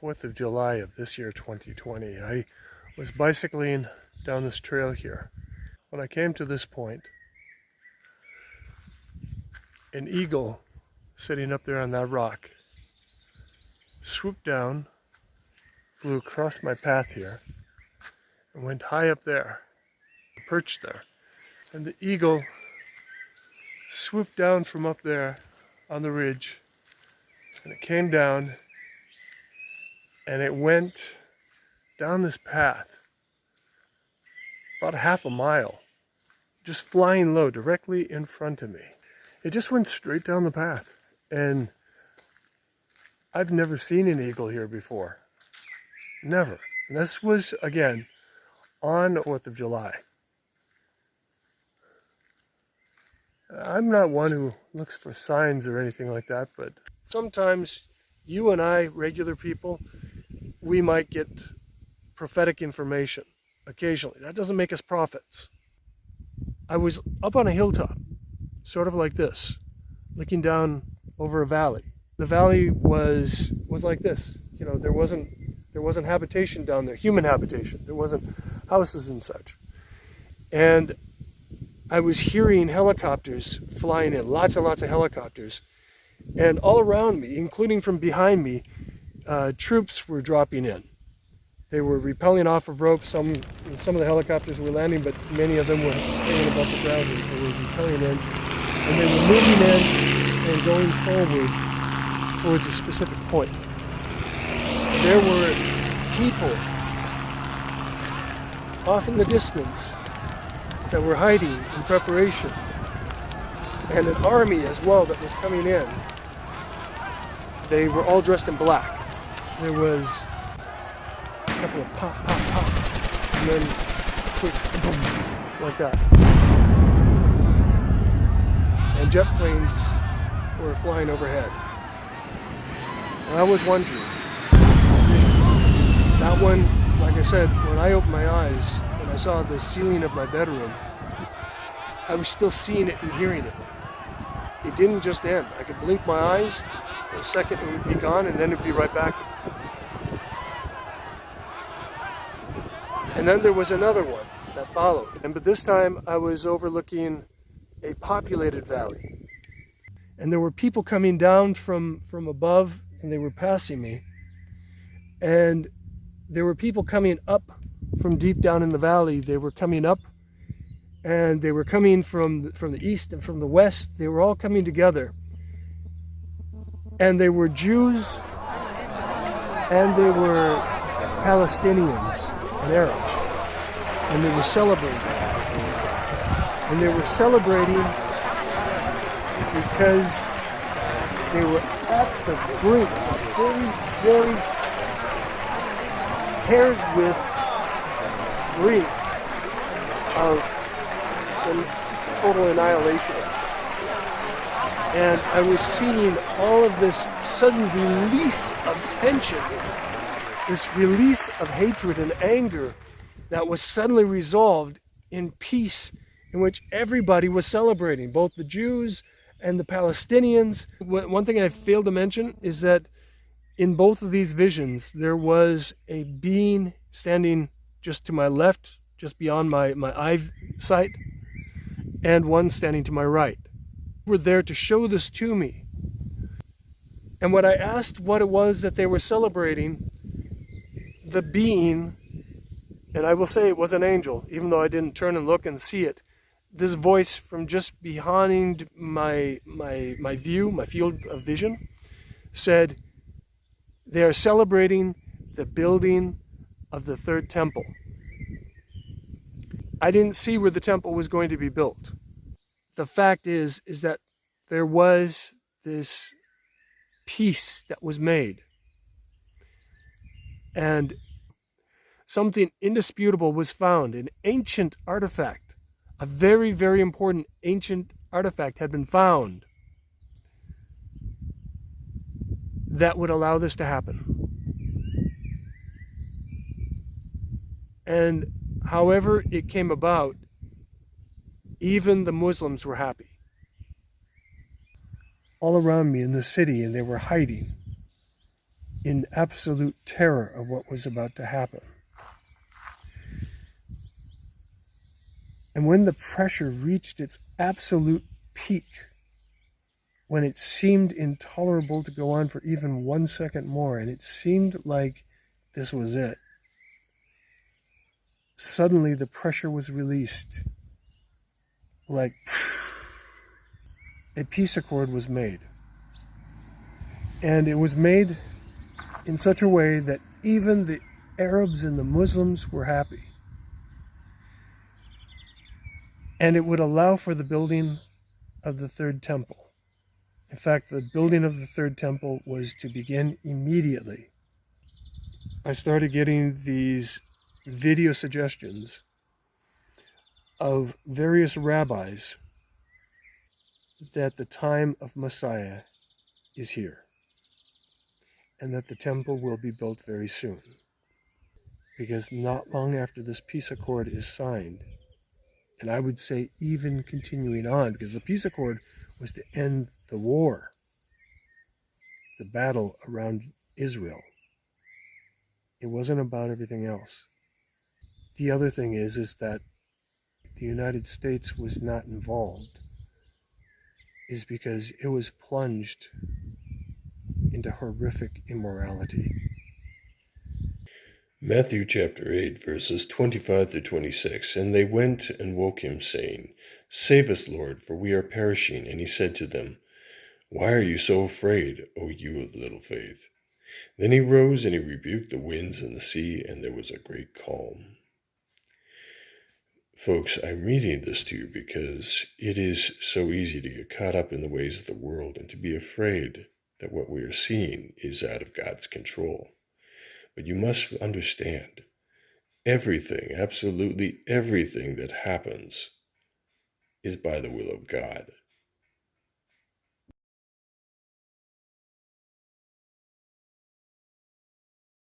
4th of July of this year, 2020. I was bicycling down this trail here. When I came to this point, an eagle sitting up there on that rock swooped down, flew across my path here, and went high up there, perched there. And the eagle swooped down from up there on the ridge, and it came down, and it went down this path about half a mile, just flying low directly in front of me. It just went straight down the path, and I've never seen an eagle here before. Never. And this was, again, on the 4th of July. I'm not one who looks for signs or anything like that, but sometimes you and I, regular people, we might get prophetic information occasionally. That doesn't make us prophets. I was up on a hilltop, sort of like this, looking down over a valley. The valley was like this. You know, there wasn't habitation down there, human habitation. There wasn't houses and such. And I was hearing helicopters flying in, lots and lots of helicopters. And all around me, including from behind me, troops were dropping in. They were rappelling off of ropes. Some of the helicopters were landing, but many of them were staying above the ground, and they were rappelling in. And they were moving in and going forward towards a specific point. There were people off in the distance that were hiding in preparation, and an army as well that was coming in. They were all dressed in black. There was a couple of pop, pop, pop, and then quick boom, like that. And jet planes were flying overhead. And I was wondering, that one, like I said, when I opened my eyes and I saw the ceiling of my bedroom, I was still seeing it and hearing it. It didn't just end. I could blink my eyes, for a second it would be gone, and then it would be right back. And then there was another one that followed. But this time I was overlooking a populated valley. And there were people coming down from above, and they were passing me. And there were people coming up from deep down in the valley. They were coming up, and they were coming from the east and from the west. They were all coming together. And they were Jews, and they were Palestinians and Arabs. And they were celebrating. And they were celebrating because they were at the brink, very, very hair's width brink of the total annihilation. And I was seeing all of this sudden release of tension, this release of hatred and anger that was suddenly resolved in peace, in which everybody was celebrating, both the Jews and the Palestinians. One thing I failed to mention is that in both of these visions, there was a being standing just to my left, just beyond my eyesight, and one standing to my right. They were there to show this to me. And when I asked what it was that they were celebrating, the being, and I will say it was an angel, even though I didn't turn and look and see it, this voice from just behind my view, my field of vision, said, they are celebrating the building of the third temple. I didn't see where the temple was going to be built. The fact is that there was this peace that was made. And something indisputable was found, an ancient artifact. A very, very important ancient artifact had been found that would allow this to happen. And however it came about, even the Muslims were happy. All around me in the city, and they were hiding. in absolute terror of what was about to happen. And when the pressure reached its absolute peak, when it seemed intolerable to go on for even 1 second more, and it seemed like this was it, suddenly the pressure was released. Like a peace accord was made. And it was made in such a way that even the Arabs and the Muslims were happy. And it would allow for the building of the third temple. In fact, the building of the third temple was to begin immediately. I started getting these video suggestions of various rabbis that the time of Messiah is here and that the temple will be built very soon. Because not long after this peace accord is signed, and I would say even continuing on, because the peace accord was to end the war, the battle around Israel. It wasn't about everything else. The other thing is that the United States was not involved, is because it was plunged into horrific immorality. Matthew chapter 8, verses 25 through 26. And they went and woke him, saying, Save us, Lord, for we are perishing. And he said to them, Why are you so afraid, O you of little faith? Then he rose and he rebuked the winds and the sea, and there was a great calm. Folks, I'm reading this to you because it is so easy to get caught up in the ways of the world and to be afraid that what we are seeing is out of God's control. But you must understand, everything, absolutely everything that happens is by the will of God.